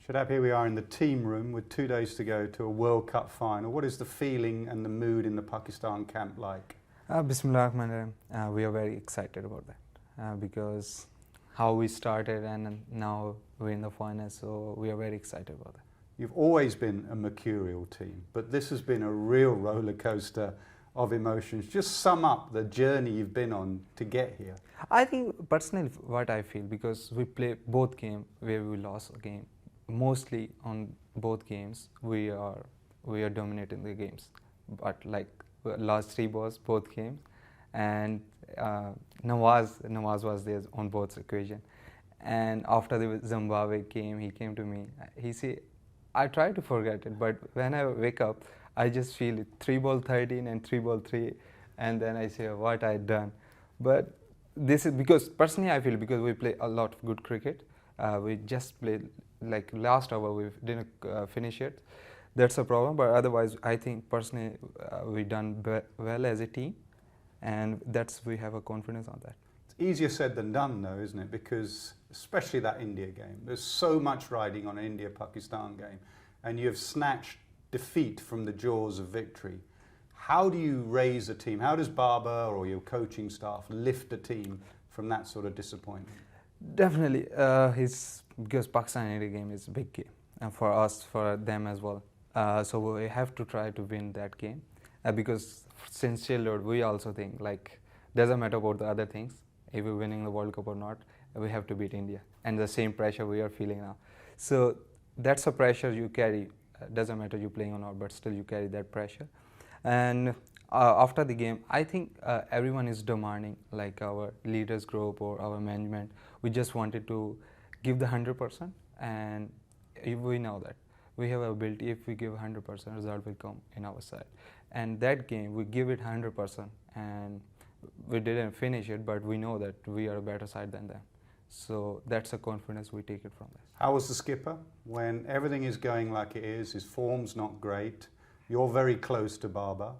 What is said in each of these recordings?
Shadab, here we are in the team room with 2 days to go to a World Cup final. What is the feeling and the mood in the Pakistan camp like? Bismillah Rahman Rahim. We are very excited about that because how we started and now we're in the final, so we are very excited about that. You've always been a mercurial team, but this has been a real roller coaster of emotions. Just sum up the journey you've been on to get here. I think personally what I feel, because we play both games where we lost a game, mostly on both games we are dominating the games, but like last 3 balls both games, and Nawaz was there on both equation, and after the Zimbabwe game he came to me, he said, I try to forget it, but when I wake up I just feel it 3 ball 13 and 3 ball 3, and then I say what I done. But this is because personally I feel, because we play a lot of good cricket, we just played like last hour we didn't finish it, that's a problem, but otherwise I think personally we done well as a team, and that's we have a confidence on that. It's easier said than done though, isn't it? Because especially that India game, there's so much riding on an India-Pakistan game, and you have snatched defeat from the jaws of victory. How do you raise a team? How does Barber or your coaching staff lift a team from that sort of disappointment? Definitely, because Pakistan-India game is a big game, and for us, for them as well. So we have to try to win that game, because since childhood we also think like doesn't matter about the other things, if we're winning the World Cup or not, we have to beat India, and the same pressure we are feeling now. So that's a pressure you carry. Doesn't matter you playing or not, but still you carry that pressure. And after the game, I think everyone is demanding, like our leaders group or our management, we just wanted to give the 100%, and we know that we have ability. If we give 100%, result will come in our side. And that game we give it 100%, and we didn't finish it, but we know that we are a better side than them. So that's a confidence we take it from this. How was the skipper when everything is going like it is? His form's not great. You're very close to Barber.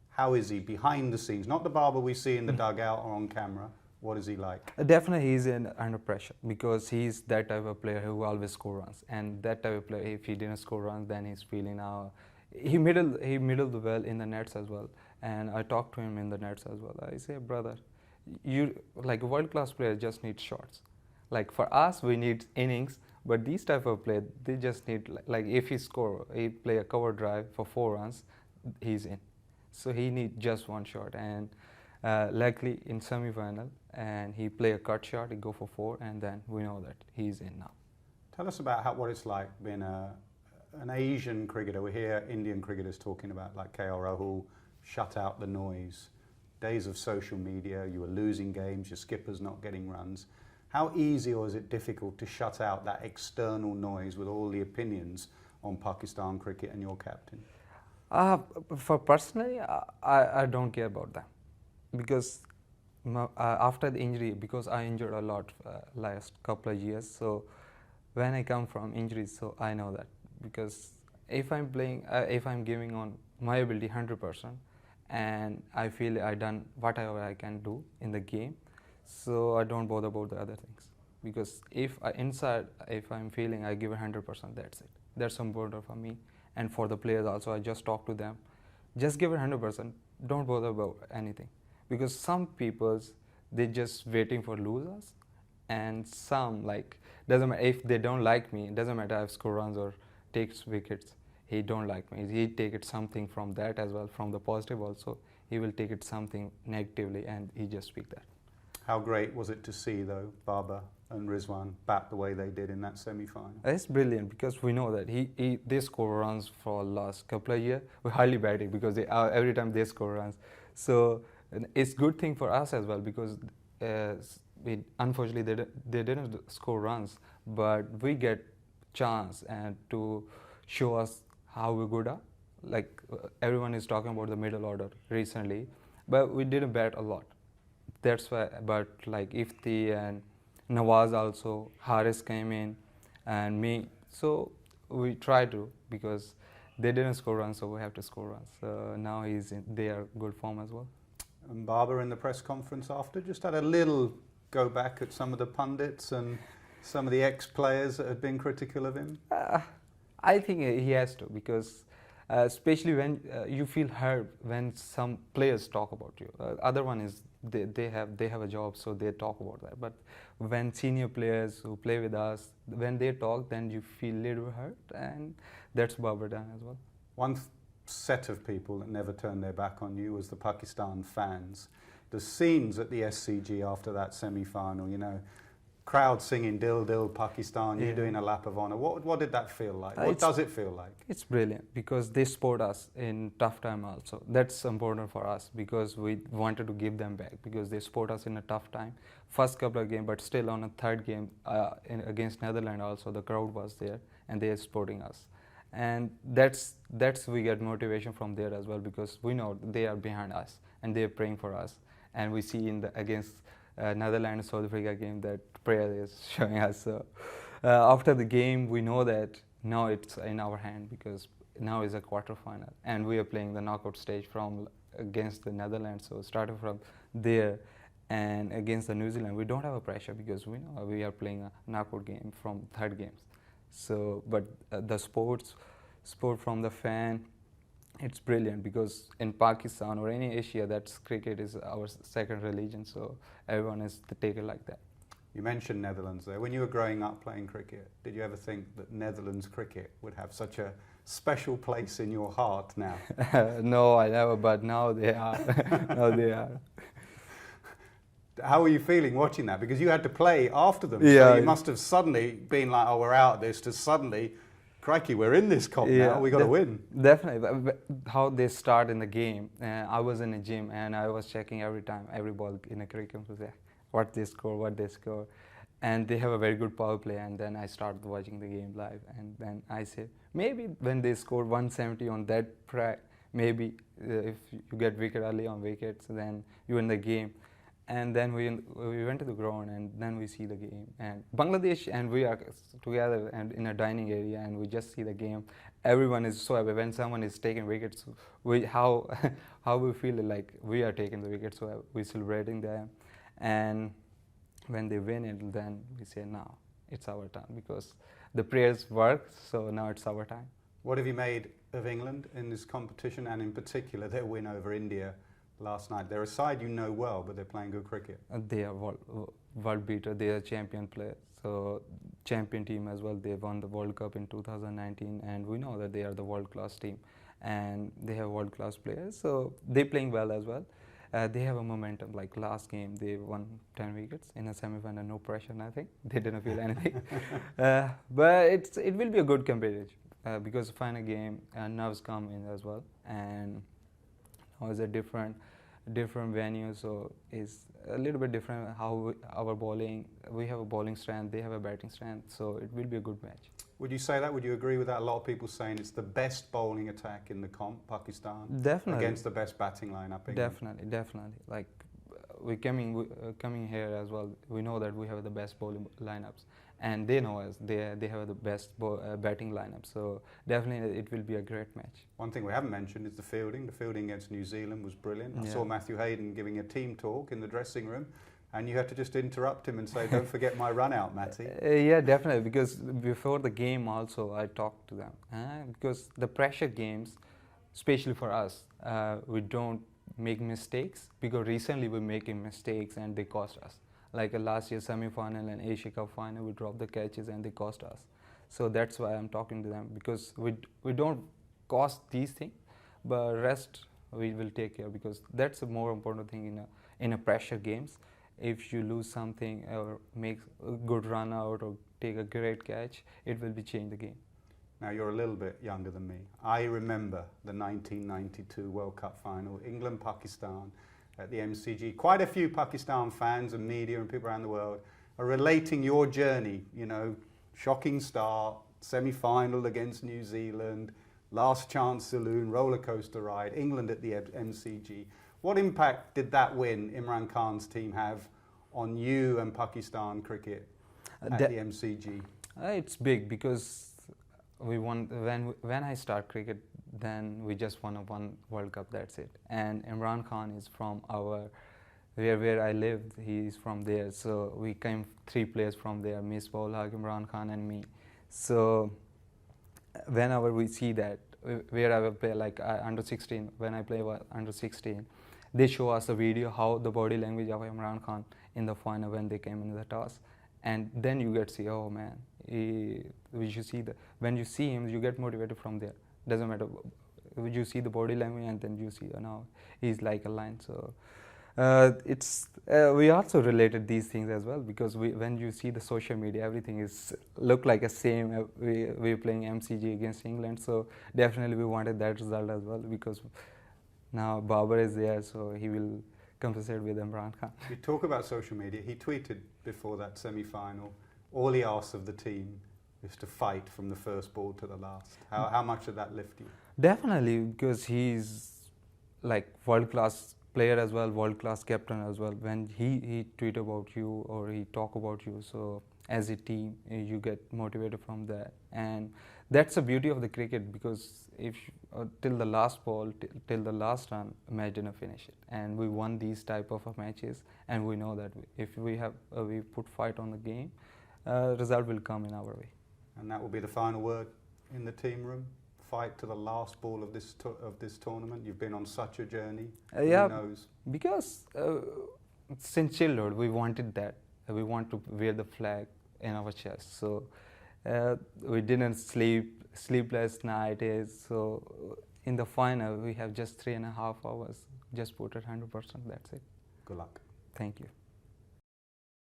How is he behind the scenes? Not the Barber we see in the dugout or on camera. What is he like? Definitely he's under pressure, because he's that type of player who always score runs, and that type of player, if he didn't score runs, then he's feeling he middled well in the nets as well, and I talked to him in the nets as well. I say, brother, you like a world-class player just need shots. Like for us, we need innings, but these type of play, they just need, like if he play a cover drive for 4 runs, he's in. So he need just 1 shot, and luckily in semi-final, and he play a cut shot, he go for 4, and then we know that he's in now. Tell us about what it's like being an Asian cricketer. We hear Indian cricketers talking about, like KL Rahul, shut out the noise. Days of social media, you were losing games, your skipper's not getting runs. How easy or is it difficult to shut out that external noise with all the opinions on Pakistan cricket and your captain? For personally, I don't care about that, because after the injury, because I injured a lot last couple of years, so when I come from injuries, so I know that, because if I'm playing, if I'm giving on my ability 100%, and I feel I done whatever I can do in the game, so I don't bother about the other things, because if I'm feeling I give 100%, that's it. That's important for me, and for the players also. I just talk to them, just give it 100%. Don't bother about anything, because some people's they just waiting for losers, and some like doesn't matter if they don't like me. It doesn't matter if I score runs or takes wickets. He don't like me. He take it something from that as well, from the positive also. He will take it something negatively, and he just speak that. How great was it to see, though, Barber and Rizwan bat the way they did in that semi-final? It's brilliant, because we know that they score runs for last couple of years. We hardly bat it, because every time they score runs. So it's good thing for us as well, because unfortunately they didn't score runs, but we get chance and to show us how we good are. Like everyone is talking about the middle order recently, but we didn't bat a lot. That's why, but like Ifti and Nawaz also, Haris came in, and me, so we try to, because they didn't score runs, so we have to score runs. So now they are good form as well. And Barber in the press conference after just had a little go back at some of the pundits, and some of the ex-players that had been critical of him? I think he has to, because especially when you feel hurt when some players talk about you. Other one is they have a job, so they talk about that. But when senior players who play with us, when they talk, then you feel little hurt, and that's Babar done as well. One set of people that never turned their back on you was the Pakistan fans. The scenes at the SCG after that semi-final, you know, crowd singing "Dil Dil Pakistan," you doing a lap of honour. What did that feel like? What does it feel like? It's brilliant, because they support us in tough time also. That's important for us, because we wanted to give them back, because they support us in a tough time. First couple of games, but still on a third game against Netherlands also, the crowd was there and they are supporting us. And that's we get motivation from there as well, because we know they are behind us and they are praying for us. And we see in the against Netherlands South Africa game that prayer is showing us. So after the game, we know that now it's in our hand, because now is a quarterfinal and we are playing the knockout stage from against the Netherlands. So starting from there and against the New Zealand, we don't have a pressure, because we know we are playing a knockout game from third games. So, but the sport from the fan, it's brilliant, because in Pakistan or any Asia, that's cricket is our second religion. So everyone is to take it like that. You mentioned Netherlands there. When you were growing up playing cricket, did you ever think that Netherlands cricket would have such a special place in your heart now? No, I never, but now they are. Now they are. How were you feeling watching that? Because you had to play after them. Yeah. So you must have suddenly been like, oh, we're out of this, to suddenly, crikey, we're in this comp now, we got to win. Definitely. How they start in the game, I was in a gym and I was checking every time, every ball in a cricket, what they score. And they have a very good power play, and then I started watching the game live, and then I said, maybe when they scored 170 on that track, maybe if you get wicket early on wickets, then you win the game. And then we went to the ground, and then we see the game. And Bangladesh and we are together and in a dining area, and we just see the game. Everyone is so happy when someone is taking wickets. How we feel like we are taking the wickets, so we're celebrating them. And when they win it, then we say, now it's our time, because the prayers work, so now it's our time. What have you made of England in this competition, and in particular their win over India last night? They're a side you know well, but they're playing good cricket. They are world beater. They are champion players. So champion team as well. They won the World Cup in 2019, and we know that they are the world-class team, and they have world-class players. So they're playing well as well. They have a momentum. Like last game, they won 10 wickets in a semi-final. No pressure, nothing. They didn't feel anything. But it will be a good competition, because final game, nerves come in as well, and now it's a different venue, so it's a little bit different how our bowling. We have a bowling strength, they have a batting strength, so it will be a good match. Would you say that? Would you agree with that? A lot of people saying it's the best bowling attack in the comp, Pakistan, Definitely. against the best batting lineup. Definitely. Like we coming here as well. We know that we have the best bowling lineups, and they know us. They have the best batting lineup. So definitely, it will be a great match. One thing we haven't mentioned is the fielding. The fielding against New Zealand was brilliant. I Yeah. saw Matthew Hayden giving a team talk in the dressing room, and you had to just interrupt him and say, "Don't forget my run out, Matty." Yeah, definitely. Because before the game, also I talked to them, because the pressure games, especially for us, we don't make mistakes, because recently we're making mistakes and they cost us. Like last year semi-final and Asia Cup final, we dropped the catches and they cost us. So that's why I'm talking to them, because we don't cost these things, but rest we will take care, because that's a more important thing in a pressure games. If you lose something or make a good run out or take a great catch, it will be change the game. Now, you're a little bit younger than me. I remember the 1992 World Cup final, England-Pakistan at the MCG. Quite a few Pakistan fans and media and people around the world are relating your journey, you know, shocking start, semi-final against New Zealand, last chance saloon, roller coaster ride, England at the MCG. What impact did that win, Imran Khan's team, have on you and Pakistan cricket at the MCG? It's big, because we won when I start cricket, then we just won one World Cup. That's it. And Imran Khan is from our where I lived, he's from there. So we came 3 players from there, Miss Paula, Imran Khan, and me. So whenever we see that, where I will play like under 16, when I play under 16, they show us a video how the body language of Imran Khan in the final when they came in the toss, and then you get to see, oh man, when you see him, you get motivated from there. Doesn't matter, you see the body language and then you see, now he's like a lion. So we also related these things as well, because when you see the social media, everything is look like a same. We're playing MCG against England, so definitely we wanted that result as well, because now Babar is there, so he will compensate with Imran Khan. You talk about social media. He tweeted before that semi-final, all he asks of the team is to fight from the first ball to the last. How much did that lift you? Definitely, because he's like world-class player as well, world-class captain as well. When he tweet about you or he talk about you, so as a team you get motivated from that. And that's the beauty of the cricket, because if till the last ball, till the last run, match didn't finish it, and we won these type of matches, and we know that if we have we put fight on the game, result will come in our way. And that will be the final word in the team room. Fight to the last ball of this tournament. You've been on such a journey. Yeah, who knows? Because since childhood we wanted that. We want to wear the flag in our chest. So we didn't sleepless night is. So in the final we have just 3.5 hours. Just put it 100%. That's it. Good luck. Thank you.